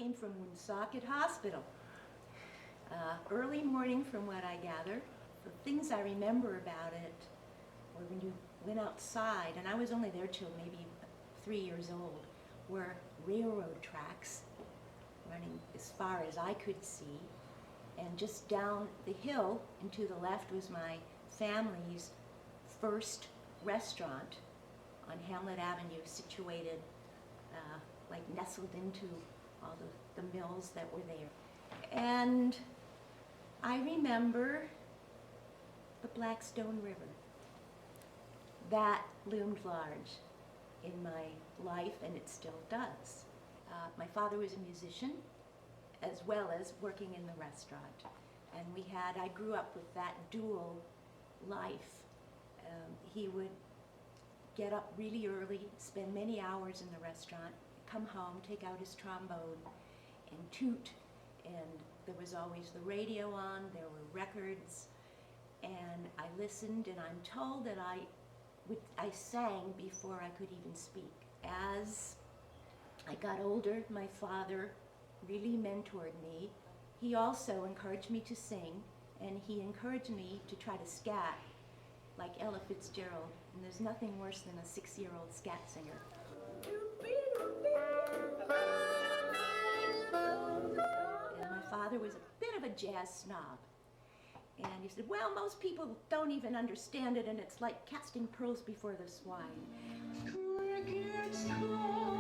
came from Woonsocket Hospital. Early morning, from what I gather. The things I remember about it were when you went outside, and I was only there till maybe 3 years old, were railroad tracks running as far as I could see. And just down the hill and to the left was my family's first restaurant on Hamlet Avenue, situated like nestled into all the mills that were there. And I remember the Blackstone River. That loomed large in my life, and it still does. My father was a musician, as well as working in the restaurant. And I grew up with that dual life. He would get up really early, spend many hours in the restaurant, come home, take out his trombone, and toot. And there was always the radio on, there were records, and I listened, and I'm told that I sang before I could even speak. As I got older, my father really mentored me. He also encouraged me to sing, and he encouraged me to try to scat like Ella Fitzgerald, and there's nothing worse than a 6-year-old scat singer. And my father was a bit of a jazz snob, and he said, well, most people don't even understand it, and it's like casting pearls before the swine. Crickets call,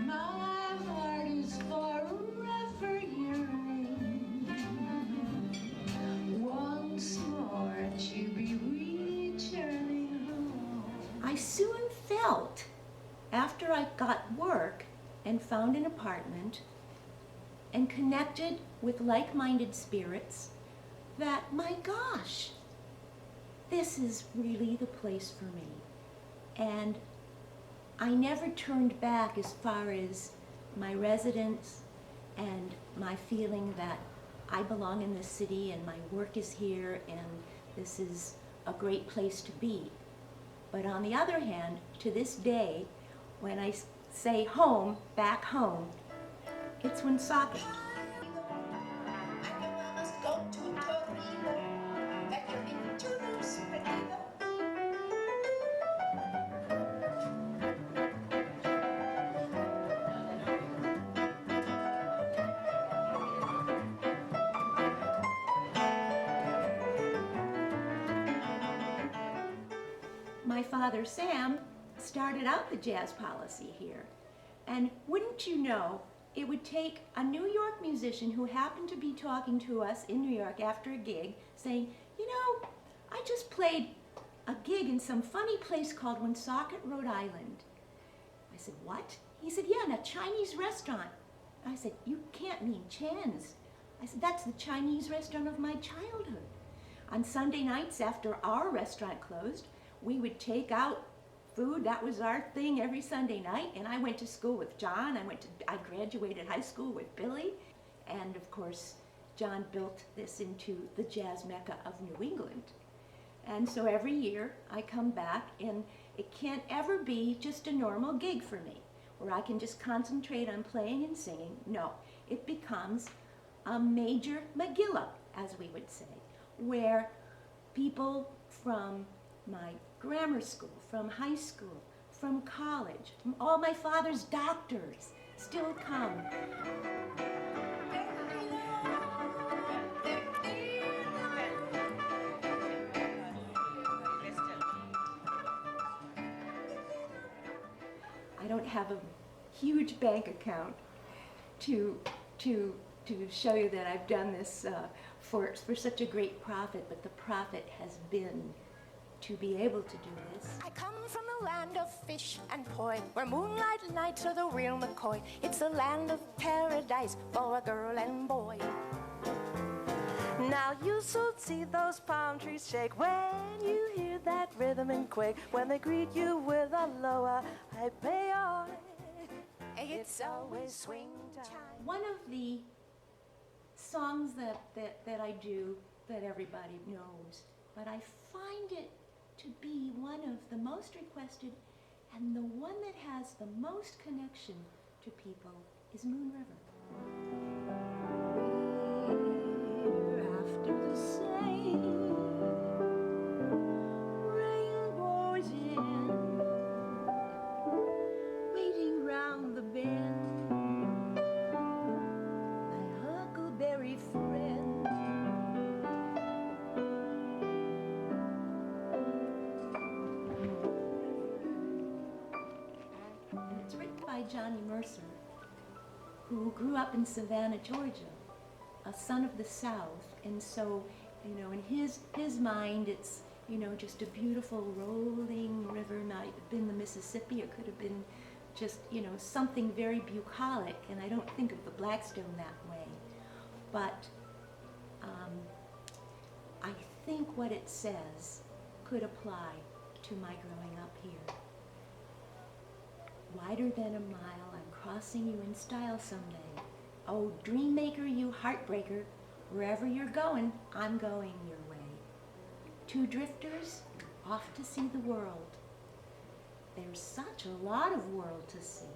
my heart is forever yearning, once more to be returning home. I soon felt, after I got work and found an apartment and connected with like-minded spirits, that, my gosh, this is really the place for me. And I never turned back as far as my residence and my feeling that I belong in this city and my work is here and this is a great place to be. But on the other hand, to this day, when I say home, back home, it's Woonsocket. My father, Sam, started out the jazz policy here. And wouldn't you know, it would take a New York musician who happened to be talking to us in New York after a gig, saying, you know, I just played a gig in some funny place called Woonsocket, Rhode Island. I said, what? He said, yeah, in a Chinese restaurant. I said, you can't mean Chan's. I said, that's the Chinese restaurant of my childhood. On Sunday nights after our restaurant closed, we would take out food. That was our thing every Sunday night. And I went to school with John. I graduated high school with Billy. And of course, John built this into the jazz mecca of New England. And so every year I come back, and it can't ever be just a normal gig for me, where I can just concentrate on playing and singing. No, it becomes a major Megillah, as we would say, where people from my grammar school, from high school, from college, from all my father's doctors still come. I don't have a huge bank account to show you that I've done this for such a great profit, but the profit has been to be able to do this. I come from the land of fish and poi, where moonlight nights are the real McCoy. It's the land of paradise for a girl and boy. Now you should see those palm trees shake when you hear that rhythm and quake, when they greet you with aloha, I pay on. It's always swing time. One of the songs that I do that everybody knows, but I find it to be one of the most requested and the one that has the most connection to people is Moon River. We're after the same rainbows in, waiting round the bend, my huckleberry friend. And it's written by Johnny Mercer, who grew up in Savannah, Georgia, a son of the South. And so, you know, in his mind, it's, you know, just a beautiful rolling river. Might have been the Mississippi, or could have been just, you know, something very bucolic. And I don't think of the Blackstone that way. But I think what it says could apply to my growing up here. Wider than a mile, I'm crossing you in style someday. Oh, dream maker, you heartbreaker, wherever you're going, I'm going your way. Two drifters off to see the world. There's such a lot of world to see.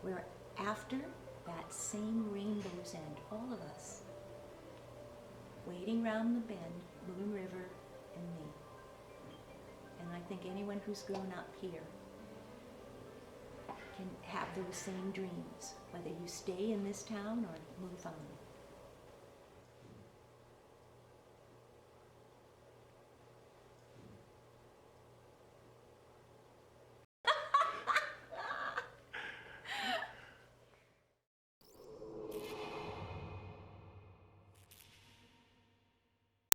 We're after that same rainbow's end, all of us. Waiting round the bend, Moon River and me. And I think anyone who's grown up here can have those same dreams, whether you stay in this town or move on.